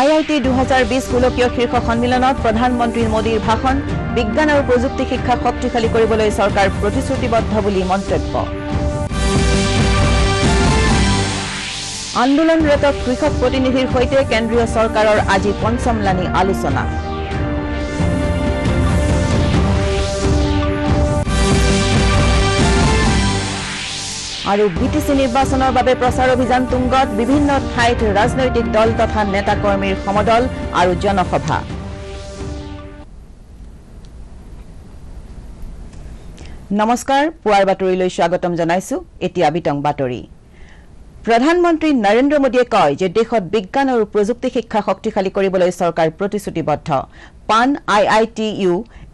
IIT 2020 গোলকীয় শীৰ্ষ সন্মিলনত প্ৰধানমন্ত্ৰী মোদীৰ ভাষণ বিজ্ঞান আৰু প্ৰযুক্তি শিক্ষা শক্তিশালী কৰিবলৈ চৰকাৰ প্ৰতিশ্ৰুতিবদ্ধ বুলি মন্তব্য আন্দোলনৰত কৃষক প্ৰতিনিধিৰ সৈতে কেন্দ্ৰীয় চৰকাৰৰ আজি পঞ্চমলানি আলোচনা আৰু বিটিসি নিৰ্বাচনৰ বাবে প্ৰচাৰ অভিযান তুংগত বিভিন্ন ঠাইত ৰাজনৈতিক দল তথা নেতা কৰ্মীৰ সমদল আৰু জনসভা নমস্কাৰ পুৱাৰ বাতৰিলৈ স্বাগতম জনাইছো এতিয়া বিতং বাতৰি প্ৰধানমন্ত্ৰী নৰেন্দ্ৰ মোদীয়ে কয় যে দেশত বিজ্ঞান আৰু প্ৰযুক্তি শিক্ষা শক্তিশালী কৰিবলৈ চৰকাৰ প্ৰতিশ্ৰুতিবদ্ধ পান IITU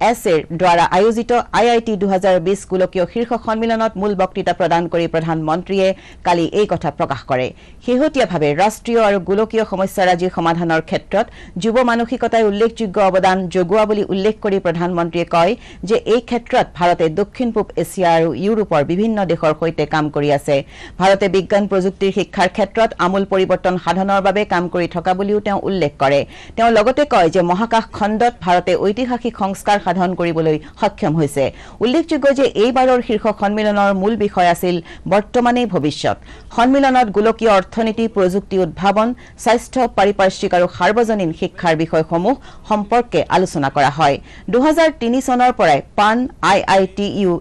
এৰ দ্বাৰা আয়োজিত IIT 2020 গোলকীয় শীৰ্ষ সন্মিলনত মূল বক্তৃতা প্ৰদান কৰি প্ৰধানমন্ত্ৰীয়ে কালি এই কথা প্ৰকাশ কৰে হেহতিয়াভাৱে ৰাষ্ট্ৰীয় আৰু গোলকীয় সমস্যাৰাজি সমাধানৰ ক্ষেত্ৰত যুৱ মানসিকতাই উল্লেখযোগ্য অৱদান যোগোৱা বুলি উল্লেখ কৰি প্ৰধানমন্ত্ৰীয়ে কয় যে এই ক্ষেত্ৰত ভাৰতে দক্ষিণ পূব এছিয়া আৰু ইউৰোপৰ বিভিন্ন দেশৰ সৈতে কাম কৰি আছে ভাৰতে বিজ্ঞান প্ৰযুক্তিৰ শিক্ষাৰ ক্ষেত্ৰত আমূল পৰিৱৰ্তন সাধনৰ বাবে কাম কৰি থকা বুলিও তেওঁ উল্লেখ কৰে তেওঁ লগতে কয় যে মহাকাশ খণ্ডত ভাৰতে ঐতিহাসিক সংস্কাৰ সাধন কৰিবলৈ সক্ষম হৈছে উল্লেখযোগ্য যে এইবাৰৰ শীৰ্ষ সন্মিলনৰ মূল বিষয় আছিল বৰ্তমানে ভৱিষ্যত সন্মিলনত গোলকীয় অৰ্থনীতি প্ৰযুক্তি উদ্ভাৱন স্বাস্থ্য পাৰিপাৰ্শ্বিক আৰু সাৰ্বজনীন শিক্ষাৰ বিষয়সমূহ সম্পৰ্কে আলোচনা কৰা হয় 2003 চনৰ পৰাই পান IITU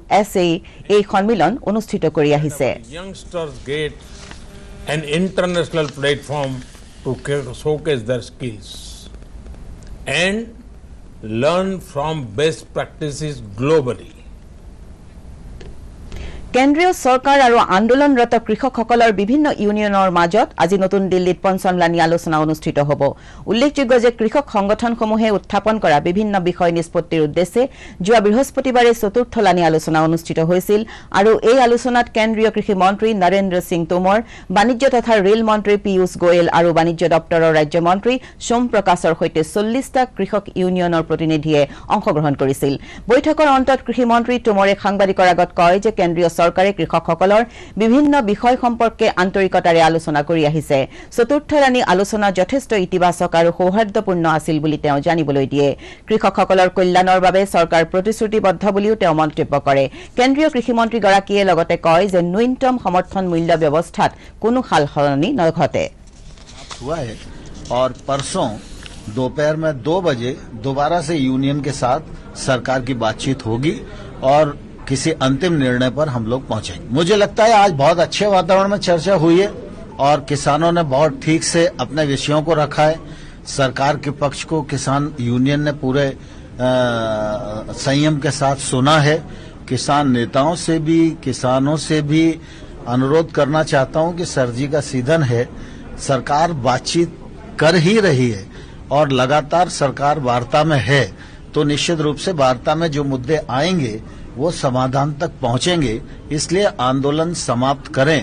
এই সন্মিলন অনুষ্ঠিত কৰি আহিছে youngsters get an international platform to showcase their skills and learn from best practices globally. কেন্দ্ৰীয় চৰকাৰ আৰু আন্দোলনৰত কৃষকসকলৰ বিভিন্ন ইউনিয়নৰ মাজত আজি নতুন দিল্লীত পঞ্চমলানি আলোচনা অনুষ্ঠিত হ'ব উল্লেখযোগ্য যে কৃষক সংগঠনসমূহে উত্থাপন কৰা বিভিন্ন বিষয় নিষ্পত্তিৰ উদ্দেশ্যে যোৱা বৃহস্পতিবাৰে চতুৰ্থলানি আলোচনা অনুষ্ঠিত হৈছিল আৰু এই আলোচনাত কেন্দ্ৰীয় কৃষি মন্ত্ৰী নৰেন্দ্ৰ সিং তোমৰ বাণিজ্য তথা ৰেল মন্ত্ৰী পীয়ূষ গোয়েল আৰু বাণিজ্য দপ্তৰৰ ৰাজ্য মন্ত্ৰী সোম প্ৰকাশৰ সৈতে 40টা কৃষক ইউনিয়নৰ প্ৰতিনিধিয়ে অংশগ্ৰহণ কৰিছিল বৈঠকৰ অন্তত কৃষি মন্ত্ৰী তোমৰে সাংবাদিকৰ আগত কয় যে কেন্দ্ৰীয় চৰকাৰে কৃষকসকলৰ বিভিন্ন বিষয় সম্পৰ্কে আন্তৰিকতাৰে আলোচনা কৰি আহিছে চতুৰ্থলানি আলোচনা যথেষ্ট ইতিবাচক আৰু সৌহাৰ্দ্যপূৰ্ণ আছিল বুলি তেওঁ জানিবলৈ দিয়ে কৃষকসকলৰ কল্যাণৰ বাবে চৰকাৰ প্ৰতিশ্ৰুতিবদ্ধ বুলিও তেওঁ মন্তব্য কৰে কেন্দ্ৰীয় কৃষি মন্ত্ৰী গৰাকীয়ে লগতে কয় যে ন্যূনতম সমৰ্থন মূল্য ব্যৱস্থাত কোনো সালসলনি নঘটে और परसों दोपहर में 2 बजे दोबारा से यूनियन के साथ सरकार की बातचीत होगी और किसी अंतिम निर्णय पर हम लोग पहुंचेंगे मुझे लगता है आज बहुत अच्छे वातावरण में चर्चा हुई है और किसानों ने बहुत ठीक से अपने विषयों को रखा है सरकार के पक्ष को किसान यूनियन ने पूरे संयम के साथ सुना है किसान नेताओं से भी किसानों से भी अनुरोध करना चाहता हूं कि सर्दी का सीजन है सरकार बातचीत कर ही रही है और लगातार सरकार वार्ता में है तो निश्चित रूप से वार्ता में जो मुद्दे आएंगे वो समाधान तक पहुंचेंगे इसलिए आंदोलन समाप्त करें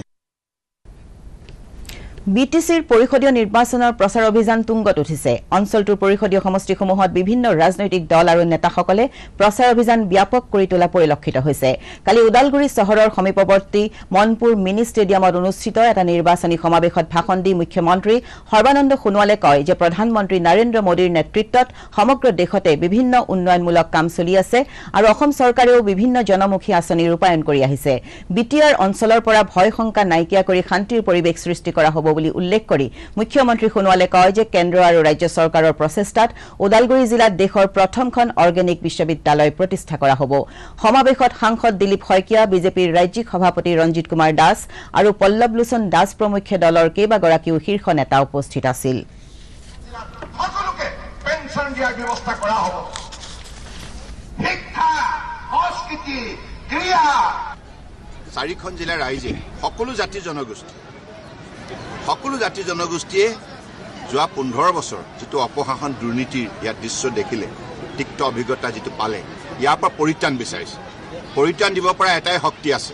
বিটিসিৰ পৰিষদীয় নিৰ্বাচনৰ প্ৰচাৰ অভিযান তুংগত উঠিছে অঞ্চলটোৰ পৰিষদীয় সমষ্টিসমূহত বিভিন্ন ৰাজনৈতিক দল আৰু নেতাসকলে প্ৰচাৰ অভিযান ব্যাপক কৰি তোলা পৰিলক্ষিত হৈছে কালি উদালগুৰি চহৰৰ সমীপৱৰ্তী মনপুৰ মিনি ষ্টেডিয়ামত অনুষ্ঠিত এটা নিৰ্বাচনী সমাৱেশত ভাষণ দি মুখ্যমন্ত্ৰী সৰ্বানন্দ সোণোৱালে কয় যে প্ৰধানমন্ত্ৰী নৰেন্দ্ৰ মোদীৰ নেতৃত্বত সমগ্ৰ দেশতে বিভিন্ন উন্নয়নমূলক কাম চলি আছে আৰু অসম চৰকাৰেও বিভিন্ন জনমুখী আঁচনি ৰূপায়ণ কৰি আহিছে বিটিআৰ অঞ্চলৰ পৰা ভয় শংকা নাইকিয়া কৰি শান্তিৰ পৰিৱেশ সৃষ্টি কৰা হ'ব বুলি উল্লেখ কৰি মুখ্যমন্ত্ৰী সোণোৱালে কয় যে কেন্দ্ৰ আৰু ৰাজ্য চৰকাৰৰ প্ৰচেষ্টাত উদালগুৰি জিলাত দেশৰ প্ৰথমখন অৰ্গেনিক বিশ্ববিদ্যালয় প্ৰতিষ্ঠা কৰা হ'ব সমাৱেশত সাংসদ দিলীপ শইকীয়া বিজেপিৰ ৰাজ্যিক সভাপতি ৰঞ্জিত কুমাৰ দাস আৰু পল্লৱ লোচন দাস প্ৰমুখ্য দলৰ কেইবাগৰাকীও শীৰ্ষ নেতা উপস্থিত আছিল সকলোকে পেনশন দিয়াৰ ব্যৱস্থা কৰা হ'ব শিক্ষা সংস্কৃতি ক্ৰীড়া চাৰিখন জিলাৰ ৰাইজে সকলো জাতি জনগোষ্ঠীয়ে যোৱা 15 বছৰ যিটো অপশাসন দুৰ্নীতিৰ ইয়াৰ দৃশ্য দেখিলে তিক্ত অভিজ্ঞতা যিটো পালে ইয়াৰ পৰা পৰিত্ৰাণ বিচাৰিছে পৰিত্ৰাণ দিব পৰা এটাই শক্তি আছে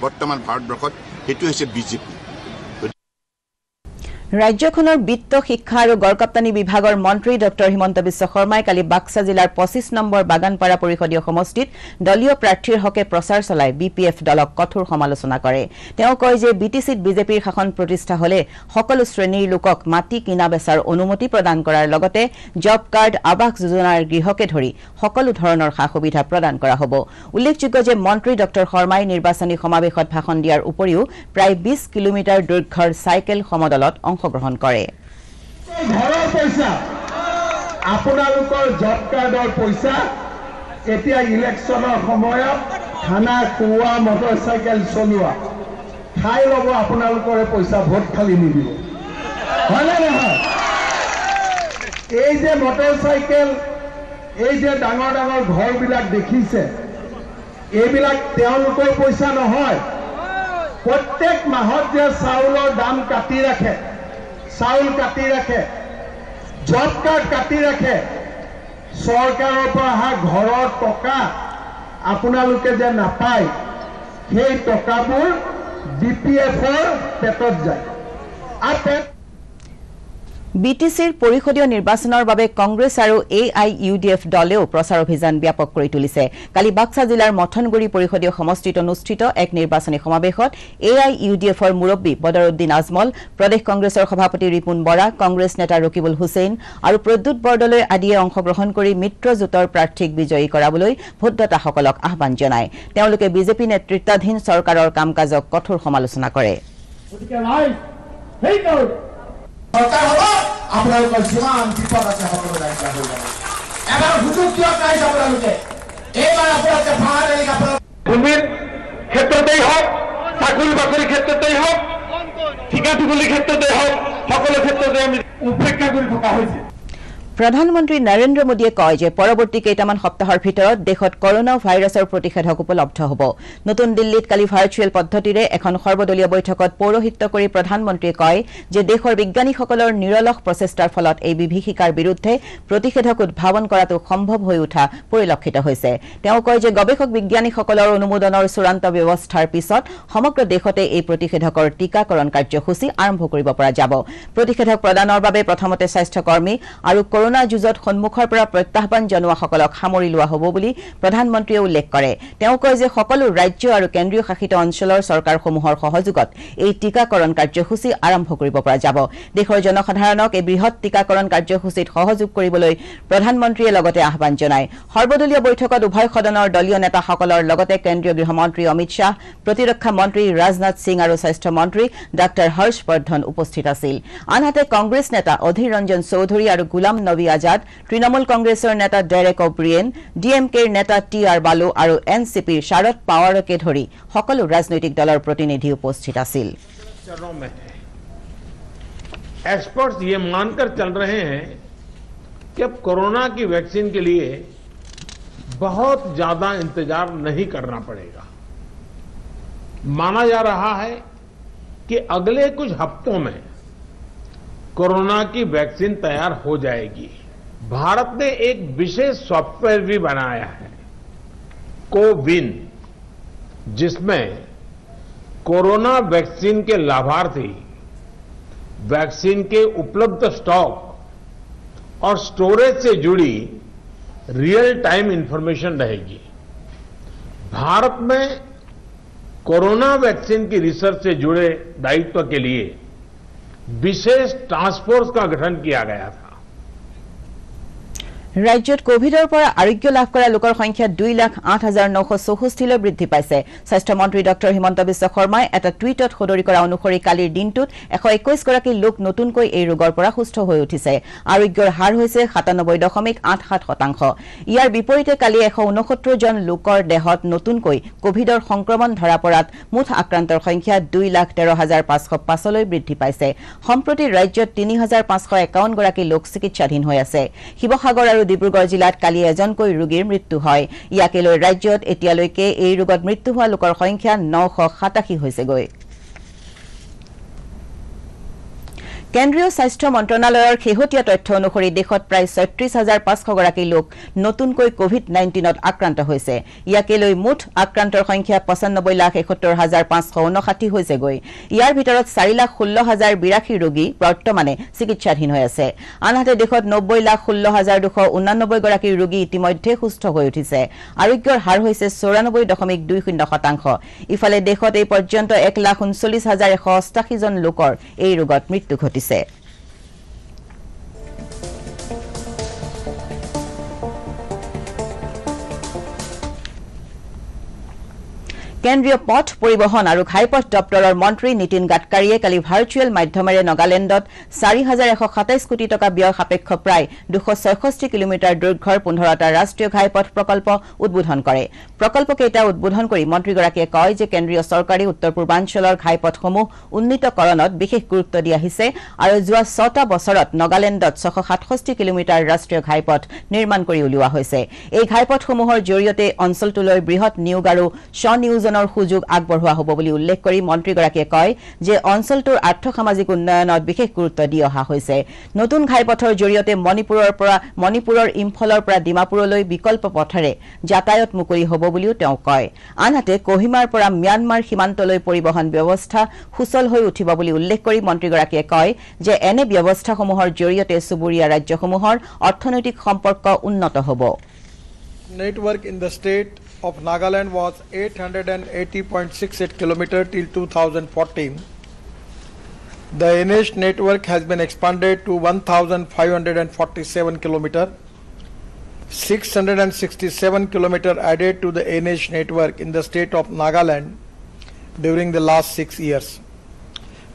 বৰ্তমান ভাৰতবৰ্ষত সেইটো হৈছে বিজেপি ৰাজ্যখনৰ বিত্ত শিক্ষা আৰু গড়কাপ্তানি বিভাগৰ মন্ত্ৰী ডক্টৰ হিমন্ত বিশ্ব শৰ্মাই কালি বাক্সা জিলাৰ 25 নম্বৰ বাগানপাৰা পৰিষদীয় সমষ্টিত দলীয় প্ৰাৰ্থীৰ হকে প্ৰচাৰ চলাই বিপিএফ দলক কঠোৰ সমালোচনা কৰে। তেওঁ কয় যে বিটিচিত বিজেপিৰ শাসন প্ৰতিষ্ঠা হলে সকলো শ্ৰেণীৰ লোকক মাটি কিনা বেচাৰ অনুমতি প্ৰদান কৰাৰ লগতে জব কাৰ্ড আৱাস যোজনাৰ গৃহকে ধৰি সকলো ধৰণৰ সা-সুবিধা প্ৰদান কৰা হ'ব। উল্লেখযোগ্য যে মন্ত্ৰী ডক্টৰ শৰ্মাই নিৰ্বাচনী সমাৱেশত ভাষণ দিয়াৰ উপৰিও প্ৰায় 20 কিলোমিটাৰ দৈৰ্ঘ্যৰ চাইকেল সমদলত অংশগ্ৰহণ কৰে। ঘৰৰ পইচা আপোনালোকৰ জব কাৰ্ডৰ পইচা এতিয়া ইলেকশ্যনৰ সময়ত খানা খোৱা মটৰচাইকেল চলোৱা খাই ল'ব আপোনালোকৰ পইচা ভোট খালি নিদিব হয়নে নহয়? এই যে মটৰচাইকেল এই যে ডাঙৰ ডাঙৰ ঘৰবিলাক দেখিছে এইবিলাক তেওঁলোকৰ পইচা নহয়। প্ৰত্যেক মাহত যে চাউলৰ দাম কাটি ৰাখে চাউল কাটি ৰাখে জব কাৰ্ড কাটি ৰাখে চৰকাৰৰ পৰা অহা ঘৰৰ টকা আপোনালোকে যে নাপায় সেই টকাবোৰ বিপিএফৰ পেটত যায়। বিটিচিৰ পৰিষদীয় নিৰ্বাচনৰ বাবে কংগ্ৰেছ আৰু AIUDF দলেও প্ৰচাৰ অভিযান ব্যাপক কৰি তুলিছে। কালি বাক্সা জিলাৰ মথনগুৰি পৰিষদীয় সমষ্টিত অনুষ্ঠিত এক নিৰ্বাচনী সমাৱেশত AIUDFৰ মুৰব্বী বদৰুদ্দিন আজমল, প্ৰদেশ কংগ্ৰেছৰ সভাপতি ৰিপুণ বৰা, কংগ্ৰেছ নেতা ৰকিবুল হুছেইন আৰু প্ৰদ্যুৎ বৰদলৈ আদিয়ে অংশগ্ৰহণ কৰি মিত্ৰজোঁটৰ প্ৰাৰ্থীক বিজয়ী কৰাবলৈ ভোটদাতাসকলক আহ্বান জনায়। তেওঁলোকে বিজেপি নেতৃত্বাধীন চৰকাৰৰ কাম কাজক কঠোৰ সমালোচনা কৰে। চৰকাৰ হ'ব আপোনালোকৰ যিমান বিপদ আছে সকলো নাইকিয়া হৈ যাব। এবাৰ সুযোগ দিয়ক নাই আপোনালোকে এইবাৰ আপোনালোকে ভূমিৰ ক্ষেত্ৰতেই হওক চাকৰি বাকৰিৰ ক্ষেত্ৰতেই হওক ঠিকা টুকুলিৰ ক্ষেত্ৰতেই হওক সকলো ক্ষেত্ৰতে আমি উপেক্ষা কৰি থকা হৈছে। প্ৰধানমন্ত্ৰী নৰেন্দ্ৰ মোদীয়ে কয় যে পৰৱৰ্তী কেইটামান সপ্তাহৰ ভিতৰত দেশত কৰোনা ভাইৰাছৰ প্ৰতিষেধক উপলব্ধ হ'ব। নতুন দিল্লীত কালি ভাৰ্চুৱেল পদ্ধতিৰে এখন সৰ্বদলীয় বৈঠকত পৌৰহিত্য কৰি প্ৰধানমন্ত্ৰীয়ে কয় যে দেশৰ বিজ্ঞানীসকলৰ নিৰলস প্ৰচেষ্টাৰ ফলত এই বিভীষিকাৰ বিৰুদ্ধে প্ৰতিষেধক উদ্ভাৱন কৰাটো সম্ভৱ হৈ উঠা পৰিলক্ষিত হৈছে। তেওঁ কয় যে গৱেষক বিজ্ঞানীসকলৰ অনুমোদনৰ চূড়ান্ত ব্যৱস্থাৰ পিছত সমগ্ৰ দেশতে এই প্ৰতিষেধকৰ টীকাকৰণ কাৰ্যসূচী আৰম্ভ কৰিব পৰা যাব। প্ৰতিষেধক প্ৰদানৰ বাবে প্ৰথমতে স্বাস্থ্যকৰ্মী আৰু কৰোনা যুঁজত সন্মুখৰ পৰা প্ৰত্যাহ্বান জনোৱাসকলক সামৰি লোৱা হ'ব বুলি প্ৰধানমন্ত্ৰীয়ে উল্লেখ কৰে। তেওঁ কয় যে সকলো ৰাজ্য আৰু কেন্দ্ৰীয় শাসিত অঞ্চলৰ চৰকাৰসমূহৰ সহযোগত এই টীকাকৰণ কাৰ্যসূচী আৰম্ভ কৰিব পৰা যাব। দেশৰ জনসাধাৰণক এই বৃহৎ টীকাকৰণ কাৰ্যসূচীত সহযোগ কৰিবলৈ প্ৰধানমন্ত্ৰীয়ে লগতে আহ্বান জনায়। সৰ্বদলীয় বৈঠকত উভয় সদনৰ দলীয় নেতাসকলৰ লগতে কেন্দ্ৰীয় গৃহমন্ত্ৰী অমিত শ্বাহ, প্ৰতিৰক্ষা মন্ত্ৰী ৰাজনাথ সিং আৰু স্বাস্থ্য মন্ত্ৰী ডাঃ হৰ্ষ বৰ্ধন উপস্থিত আছিল। আনহাতে কংগ্ৰেছ নেতা অধীৰ ৰঞ্জন চৌধুৰী আৰু গুলাম নবী আজাদ, তৃণমূল কংগ্ৰেছৰ নেতা ডেৰেক অ'ব্ৰিয়েন, ডিএমকেৰ নেতা TR বালু আৰু NCPৰ শাৰদ পাৱাৰকে ধৰি সকলো ৰাজনৈতিক দলৰ প্ৰতিনিধি উপস্থিত আছিল। एक्सपर्ट्स ये मानकर चल रहे हैं कि अब कोरोना की वैक्सीन के लिए बहुत ज्यादा इंतजार नहीं करना पड़ेगा। माना जा रहा है कि अगले कुछ हफ्तों में कोरोना की वैक्सीन तैयार हो जाएगी। भारत ने एक विशेष सॉफ्टवेयर भी बनाया है, कोविन, जिसमें कोरोना वैक्सीन के लाभार्थी वैक्सीन के उपलब्ध स्टॉक और स्टोरेज से जुड़ी रियल टाइम इंफॉर्मेशन रहेगी। भारत में कोरोना वैक्सीन की रिसर्च से जुड़े दायित्व के लिए विशेष टास्क फोर्स का गठन किया गया था। ৰাজ্যত কোভিডৰ পৰা আৰোগ্য লাভ কৰা লোকৰ সংখ্যা 2,08,964 বৃদ্ধি পাইছে। স্বাস্থ্যমন্ত্ৰী ডক্টৰ হিমন্ত বিশ্ব শৰ্মাই এটা টুইটত সদৰি কৰা অনুসৰি কালিৰ দিনটোত 121 গৰাকী লোক নতুনকৈ এই ৰোগৰ পৰা সুস্থ হৈ উঠিছে। আৰোগ্যৰ হাৰ হৈছে 97.87%। ইয়াৰ বিপৰীতে কালি 169 জন লোকৰ দেহত নতুনকৈ কোভিডৰ সংক্ৰমণ ধৰা পৰাত মুঠ আক্ৰান্তৰ সংখ্যা 2,13,505লৈ বৃদ্ধি পাইছে। সম্প্ৰতি ৰাজ্যত 3,551 গৰাকী লোক চিকিৎসাধীন হৈ আছে। শিৱসাগৰ আৰু ডিব্ৰুগড় জিলাত কালি এজনকৈ ৰোগীৰ মৃত্যু হয়। ইয়াকে লৈ ৰাজ্যত এতিয়ালৈকে এই ৰোগত মৃত্যু হোৱা লোকৰ সংখ্যা 987 হৈছেগৈ। কেন্দ্ৰীয় স্বাস্থ্য মন্ত্ৰণালয়ৰ শেহতীয়া তথ্য অনুসৰি দেশত প্ৰায় ৩৬,৫০০ গৰাকী লোক নতুনকৈ কোভিড-19ত আক্ৰান্ত হৈছে। ইয়াকে লৈ মুঠ আক্ৰান্তৰ সংখ্যা ৯৫,৭১,৫৫৯ হৈছেগৈ। ইয়াৰ ভিতৰত ৪,১৬,০৮২ ৰোগী বৰ্তমানে চিকিৎসাধীন হৈ আছে। আনহাতে দেশত ৯০,১৬,২৮৯ গৰাকী ৰোগী ইতিমধ্যে সুস্থ হৈ উঠিছে। আৰোগ্যৰ হাৰ হৈছে ৯৪.২০%। ইফালে দেশত এই পৰ্যন্ত ১,৩৯,১৮৮ জন লোকৰ এই ৰোগত মৃত্যু ঘটিছে। কেন্দ্ৰীয় পথ পৰিবহণ আৰু ঘাইপথ দপ্তৰৰ মন্ত্ৰী নীতিন গাডকাৰীয়ে কালি ভাৰ্চুৱেল মাধ্যমেৰে নাগালেণ্ডত ৪,১২৭ কোটি টকা ব্যয় সাপেক্ষ প্ৰায় ২৬৬ কিলোমিটাৰ দৈৰ্ঘ্যৰ ১৫টা ৰাষ্ট্ৰীয় ঘাইপথ প্ৰকল্প উদ্বোধন কৰে। প্ৰকল্পকেইটা উদ্বোধন কৰি মন্ত্ৰীগৰাকীয়ে কয় যে কেন্দ্ৰীয় চৰকাৰে উত্তৰ পূৰ্বাঞ্চলৰ ঘাইপথসমূহ উন্নীতকৰণত বিশেষ গুৰুত্ব দি আহিছে আৰু যোৱা ৬টা বছৰত নাগালেণ্ডত ৬৬৭ কিলোমিটাৰ ৰাষ্ট্ৰীয় ঘাইপথ নিৰ্মাণ কৰি উলিওৱা হৈছে। এই ঘাইপথসমূহৰ জৰিয়তে অঞ্চলটোলৈ বৃহৎ নিয়োগ আৰু স্বনিয়োজনৰ সুযোগ আগবঢ়োৱা হ'ব বুলি উল্লেখ কৰি মন্ত্ৰীগৰাকীয়ে কয় যে অঞ্চলটোৰ আৰ্থ-সামাজিক উন্নয়নত বিশেষ গুৰুত্ব দি অহা হৈছে। নতুন ঘাইপথৰ জৰিয়তে মণিপুৰৰ ইম্ফলৰ পৰা ডিমাপুৰলৈ বিকল্প পথেৰে যাতায়াত মুকলি হ'ব বুলিও তেওঁ কয়। আনহাতে কোহিমাৰ পৰা ম্যানমাৰ সীমান্তলৈ পৰিবহণ ব্যৱস্থা সুচল হৈ উঠিব বুলি উল্লেখ কৰি মন্ত্ৰীগৰাকীয়ে কয় যে এনে ব্যৱস্থাসমূহৰ জৰিয়তে চুবুৰীয়া ৰাজ্যসমূহৰ অৰ্থনৈতিক সম্পৰ্ক উন্নত হ'ব। Network in the state of Nagaland was 880.68 km till 2014. The NH network has been expanded to 1,547 km. 667 km added to the NH network in the state of Nagaland during the last 6 years.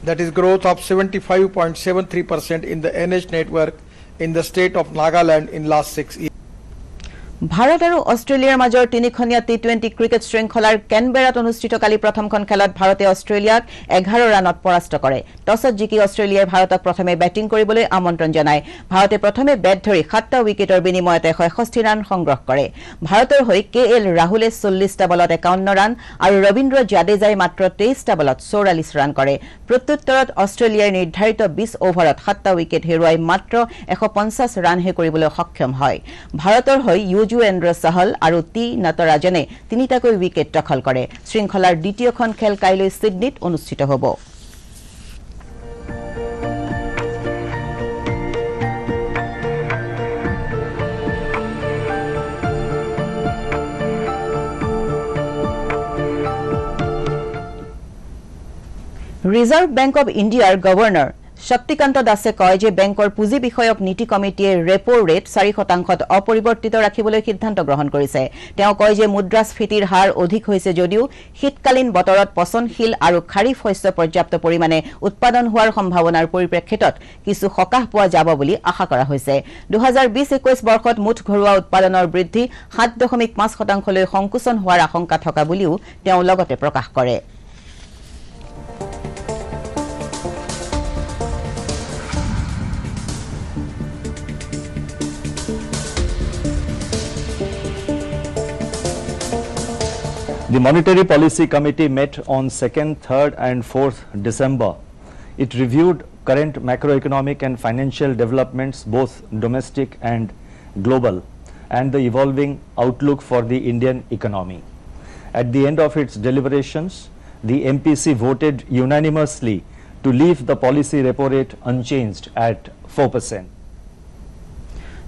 That is growth of 75.73% in the NH network in the state of Nagaland in last 6 years. Bharat আৰু অষ্ট্ৰেলিয়াৰ মাজৰ তিনিখনীয়া টি-20 cricket শৃংখলাৰ কেনবেৰাত অনুষ্ঠিত কালি প্ৰথমখন খেলত ভাৰতে অষ্ট্ৰেলিয়াক 11 ৰানত পৰাস্ত কৰে। টছত জিকি অষ্ট্ৰেলিয়াই ভাৰতক প্ৰথমে বেটিং কৰিবলৈ আমন্ত্ৰণ জনায়। ভাৰতে প্ৰথমে বেট ধৰি 7টা উইকেটৰ বিনিময়ত 161 ৰান সংগ্ৰহ কৰে। ভাৰতৰ হৈ KL ৰাহুলে 40টা বলত 51 ৰান আৰু ৰবীন্দ্ৰ জাদেজাই মাত্ৰ 23টা বলত 44 ৰান কৰে। প্ৰত্যুত্তৰত অষ্ট্ৰেলিয়াৰ নিৰ্ধাৰিত 20 অভাৰত 7টা উইকেট হেৰুৱাই মাত্ৰ 150 ৰানহে কৰিবলৈ সক্ষম হয়। ভাৰতৰ হৈ যুজৱেন্দ্ৰ চাহল আৰু টি নটৰাজনে 3টাকৈ উইকেট দখল কৰে। শৃংখলাৰ দ্বিতীয়খন খেল কাইলৈ সিডনীত অনুষ্ঠিত হ'ব। ৰিজাৰ্ভ বেংক অব ইণ্ডিয়াৰ গভৰ্ণৰ শক্তিকান্ত দাসে কয় যে বেংকৰ পুঁজি বিষয়ক নীতি কমিটিয়ে ৰেপো ৰেট 4% অপৰিৱৰ্তিত ৰাখিবলৈ সিদ্ধান্ত গ্ৰহণ কৰিছে। তেওঁ কয় যে মুদ্ৰাস্ফীতিৰ হাৰ অধিক হৈছে যদিও শীতকালীন বতৰত পচনশীল আৰু খাৰিফ শস্য পৰ্যাপ্ত পৰিমাণে উৎপাদন হোৱাৰ সম্ভাৱনাৰ পৰিপ্ৰেক্ষিতত কিছু সকাহ পোৱা যাব বুলি আশা কৰা হৈছে। 2020-21 বৰ্ষত মুঠ ঘৰুৱা উৎপাদনৰ বৃদ্ধি 7.5% সংকুচন হোৱাৰ আশংকা থকা বুলিও তেওঁ লগতে প্ৰকাশ কৰে। The Monetary Policy Committee met on 2nd, 3rd and 4th December. It reviewed current macroeconomic and financial developments, both domestic and global, and the evolving outlook for the Indian economy. At the end of its deliberations, the MPC voted unanimously to leave the policy repo rate unchanged at 4%.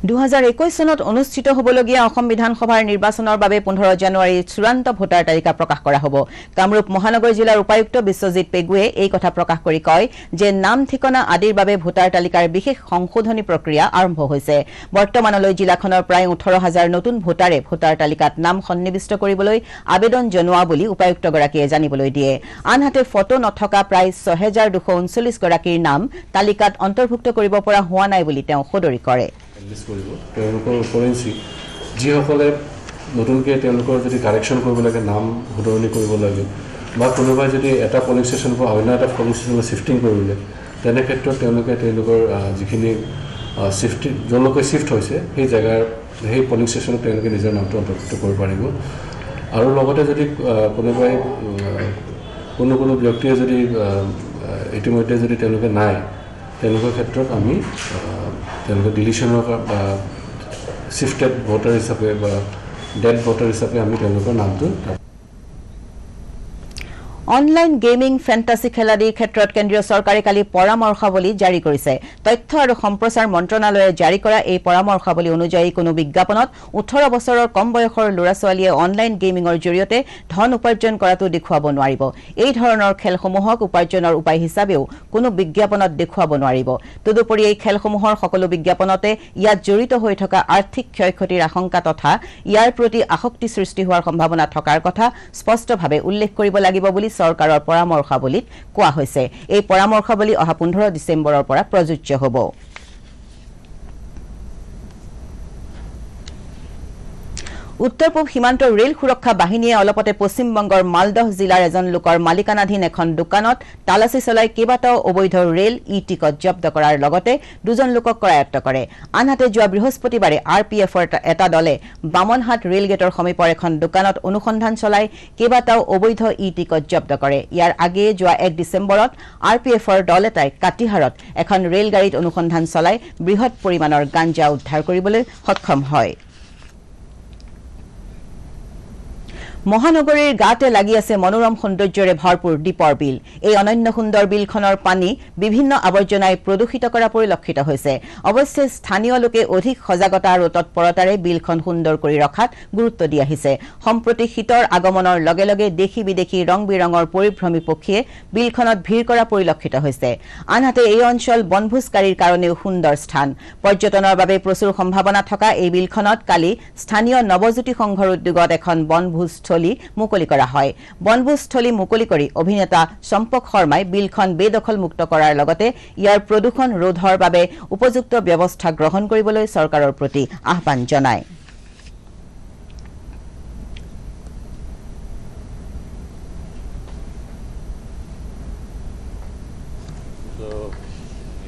2021 চনত অনুষ্ঠিত হ'বলগীয়া অসম বিধানসভাৰ নিৰ্বাচনৰ বাবে 15 জানুৱাৰীত চূড়ান্ত voter তালিকা প্ৰকাশ কৰা হ'ব। কামৰূপ মহানগৰ জিলাৰ উপায়ুক্ত বিশ্বজিৎ পেগুৱে এই কথা প্ৰকাশ কৰি কয় যে নাম ঠিকনা আদিৰ বাবে ভোটাৰ তালিকাৰ বিশেষ সংশোধনী প্ৰক্ৰিয়া আৰম্ভ হৈছে। বৰ্তমানলৈ জিলাখনৰ প্ৰায় 18,000 নতুন ভোটাৰে ভোটাৰ তালিকাত নাম সন্নিৱিষ্ট কৰিবলৈ আবেদন জনোৱা বুলি উপায়ুক্তগৰাকীয়ে জানিবলৈ দিয়ে। আনহাতে ফটো নথকা প্ৰায় 6,239 গৰাকীৰ নাম তালিকাত অন্তৰ্ভুক্ত কৰিব পৰা হোৱা নাই বুলি তেওঁ সদৰি কৰে। তেওঁলোকৰ ওপৰেঞ্চি যিসকলে নতুনকৈ তেওঁলোকৰ যদি কাৰেকশ্যন কৰিব লাগে, নাম শুধৰণি কৰিব লাগে বা কোনোবাই যদি এটা পলিং ষ্টেচনৰ পৰা অন্য এটা পলিং ষ্টেচনলৈ শ্বিফটিং কৰিলে, তেনে ক্ষেত্ৰত তেওঁলোকৰ যিখিনি য'লৈকে শ্বিফ্ট হৈছে সেই পলিং ষ্টেচনত তেওঁলোকে নিজৰ নামটো অন্তৰ্ভুক্ত কৰিব পাৰিব। আৰু লগতে যদি কোনোবাই কোনো ব্যক্তিয়ে যদি ইতিমধ্যে যদি তেওঁলোকে নাই তেওঁলোকৰ ক্ষেত্ৰত আমি তেওঁলোকৰ ডিলিশ্যনৰ বা শিফটেড ভোটাৰ হিচাপে বা ডেড ভোটাৰ হিচাপে আমি তেওঁলোকৰ নামটো অনলাইন গেমিং ফেন্টাসি খেলাদিৰ ক্ষেত্ৰত কেন্দ্ৰীয় চৰকাৰে কালি পৰামৰ্শাৱলী জাৰি কৰিছে তথ্য আৰু সম্প্ৰচাৰ মন্ত্ৰণালয়ে জাৰি কৰা এই পৰামৰ্শাৱলী অনুযায়ী কোনো বিজ্ঞাপনত 18 বছৰৰ কম বয়সৰ ল'ৰা-ছোৱালীয়ে অনলাইন গেমিংৰ জৰিয়তে ধন উপাৰ্জন কৰাটো দেখুৱাব নোৱাৰিব এই ধৰণৰ খেলসমূহক উপাৰ্জনৰ উপায় হিচাপেও কোনো বিজ্ঞাপনত দেখুৱাব নোৱাৰিব তদুপৰি এই খেলসমূহৰ সকলো বিজ্ঞাপনতে ইয়াত জড়িত হৈ থকা আৰ্থিক ক্ষয়ক্ষতিৰ আশংকা তথা ইয়াৰ প্ৰতি আসক্তি সৃষ্টি হোৱাৰ সম্ভাৱনা থকাৰ কথা স্পষ্টভাৱে উল্লেখ কৰিব লাগিব বুলি চৰকাৰৰ পৰামৰ্শাৱলীত কোৱা হৈছে এই পৰামৰ্শাৱলী অহা 15 ডিসেম্বৰৰ পৰা প্ৰযোজ্য হ'ব উত্তৰ পূব সীমান্ত ৰেল সুৰক্ষা বাহিনীয়ে অলপতে পশ্চিমবংগৰ মালদহ জিলাৰ এজন লোকৰ মালিকানাধীন এখন দোকানত তালাচী চলাই কেইবাটাও অবৈধ ৰেল টিকট জব্দ কৰাৰ লগতে দুজন লোকক কৰায়ত্ব কৰে আনহাতে যোৱা বৃহস্পতিবাৰে আৰপিএফৰ এটা দলে বামনহাট ৰেল গেটৰ সমীপৰ এখন দোকানত অনুসন্ধান চলাই কেইবাটাও অবৈধ টিকট জব্দ কৰে ইয়াৰ আগেয়ে যোৱা 1 ডিসেম্বৰত আৰপিএফৰ দল এটাই কাটিহাৰত এখন ৰেল গাড়ীত অনুসন্ধান চলাই বৃহৎ পৰিমাণৰ গাঞ্জা উদ্ধাৰ কৰিবলৈ সক্ষম হয় মহানগৰীৰ গাতে লাগি আছে মনোৰম সৌন্দৰ্যৰে ভৰপুৰ দীপৰ বিল এই অনন্য সুন্দৰ বিলখনৰ পানী বিভিন্ন আৱৰ্জনাই প্ৰদূষিত কৰা পৰিলক্ষিত হৈছে অৱশ্যে স্থানীয় লোকে অধিক সজাগতা আৰু তৎপৰতাৰে বিলখন সুন্দৰ কৰি ৰখাত গুৰুত্ব দি আহিছে সম্প্ৰতি শীতৰ আগমনৰ লগে লগে দেশী বিদেশী ৰং বিৰঙৰ পৰিভ্ৰমী পক্ষীয়ে বিলখনত ভিৰ কৰা পৰিলক্ষিত হৈছে আনহাতে এই অঞ্চল বনভোজকাৰীৰ কাৰণেও সুন্দৰ স্থান পৰ্যটনৰ বাবে প্ৰচুৰ সম্ভাৱনা থকা এই বিলখনত কালি স্থানীয় নৱজ্যোতি সংঘৰ উদ্যোগত এখন বনভোজ মুকলি কৰা হয় বনভোজস্থলী মুকলি কৰি অভিনেতা সম্পক শৰ্মাই বিলখন বেদখল মুক্ত কৰাৰ লগতে ইয়াৰ প্ৰদূষণ ৰোধৰ বাবে উপযুক্ত ব্যৱস্থা গ্ৰহণ কৰিবলৈ চৰকাৰৰ প্ৰতি আহ্বান জনায়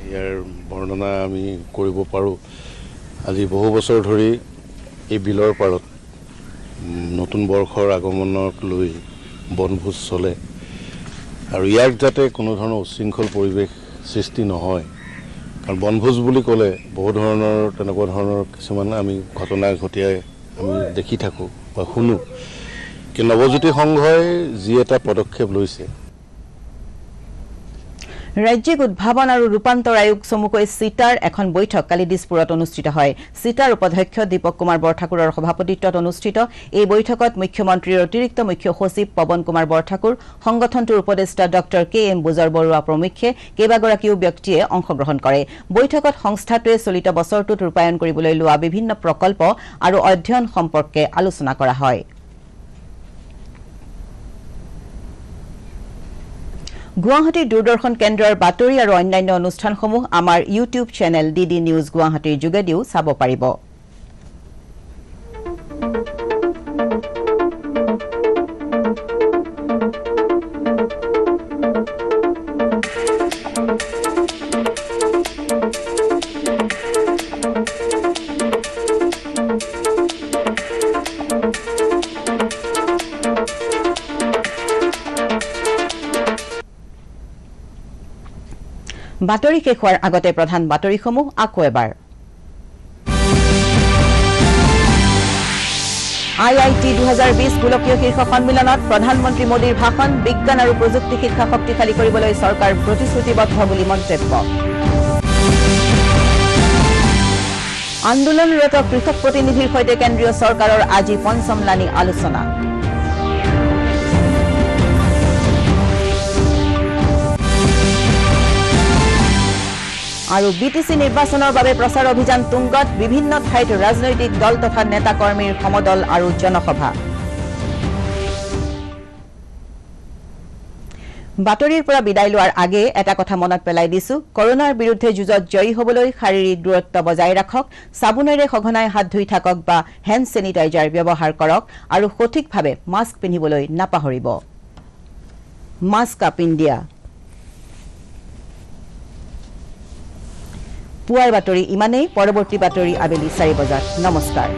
ইয়াৰ বৰ্ণনা আমি কৰিব পাৰো আজি বহু বছৰ ধৰি এই বিলৰ পাৰত নতুন বৰ্ষৰ আগমনক লৈ বনভোজ চলে আৰু ইয়াক যাতে কোনো ধৰণৰ উশৃংখল পৰিৱেশ সৃষ্টি নহয় কাৰণ বনভোজ বুলি ক'লে বহু ধৰণৰ তেনেকুৱা ধৰণৰ কিছুমান আমি ঘটনা ঘটিয়াই আমি দেখি থাকোঁ বা শুনো কি নৱজ্যোতি সংঘই যি এটা পদক্ষেপ লৈছে ৰাজ্যিক উদ্ভাৱন আৰু ৰূপান্তৰ আয়োগ চমুকৈ সিটাৰ এখন বৈঠক কালি দিছপুৰত অনুষ্ঠিত হয় সিটাৰ উপাধ্যক্ষ দীপক কুমাৰ বৰঠাকুৰৰ সভাপতিত্বত অনুষ্ঠিত এই বৈঠকত মুখ্যমন্ত্ৰীৰ অতিৰিক্ত মুখ্য সচিব পৱন কুমাৰ বৰঠাকুৰ সংগঠনটোৰ উপদেষ্টা ডক্টৰ KM বুজৰ বৰুৱা প্ৰমুখ্যে কেইবাগৰাকীও ব্যক্তিয়ে অংশগ্ৰহণ কৰে বৈঠকত সংস্থাটোৱে চলিত বছৰটোত ৰূপায়ণ কৰিবলৈ লোৱা বিভিন্ন প্ৰকল্প আৰু অধ্যয়ন সম্পৰ্কে আলোচনা কৰা হয় গুৱাহাটী দূৰদৰ্শন কেন্দ্ৰৰ বাতৰি আৰু অন্যান্য অনুষ্ঠানসমূহ আমাৰ ইউটিউব চেনেল DD নিউজ গুৱাহাটীৰ যোগেদিও চাব পাৰিব বাতৰি শেষ হোৱাৰ আগতে প্ৰধান বাতৰিসমূহ আকৌ এবাৰ IIT 2020 গোলকীয় শীৰ্ষ সন্মিলনত প্ৰধানমন্ত্ৰী মোদীৰ ভাষণ বিজ্ঞান আৰু প্ৰযুক্তি শিক্ষা শক্তিশালী কৰিবলৈ চৰকাৰ প্ৰতিশ্ৰুতিবদ্ধ বুলি মন্তব্য আন্দোলনৰত কৃষক প্ৰতিনিধিৰ সৈতে কেন্দ্ৰীয় চৰকাৰৰ আজি পঞ্চমলানি আলোচনা আৰু BTC নিৰ্বাচনৰ বাবে প্ৰচাৰ অভিযান তুংগত বিভিন্ন ঠাইত ৰাজনৈতিক দল তথা নেতা কৰ্মীৰ সমদল আৰু জনসভা বাতৰিৰ পৰা বিদায় লোৱাৰ আগে এটা কথা মনত পেলাই দিছো কৰোনাৰ বিৰুদ্ধে যুঁজত জয়ী হ'বলৈ শাৰীৰিক দূৰত্ব বজাই ৰাখক সাবুনেৰে সঘনাই হাত ধুই থাকক বা হেণ্ড স্যানিটাইজাৰ ব্যৱহাৰ কৰক আৰু সঠিকভাৱে মাস্ক পিন্ধিবলৈ নাপাহৰিব মাস্ক আপ ইণ্ডিয়া পুৱাৰ বাতৰি ইমানেই পৰৱৰ্তী বাতৰি আবেলি 4 বজাত নমস্কাৰ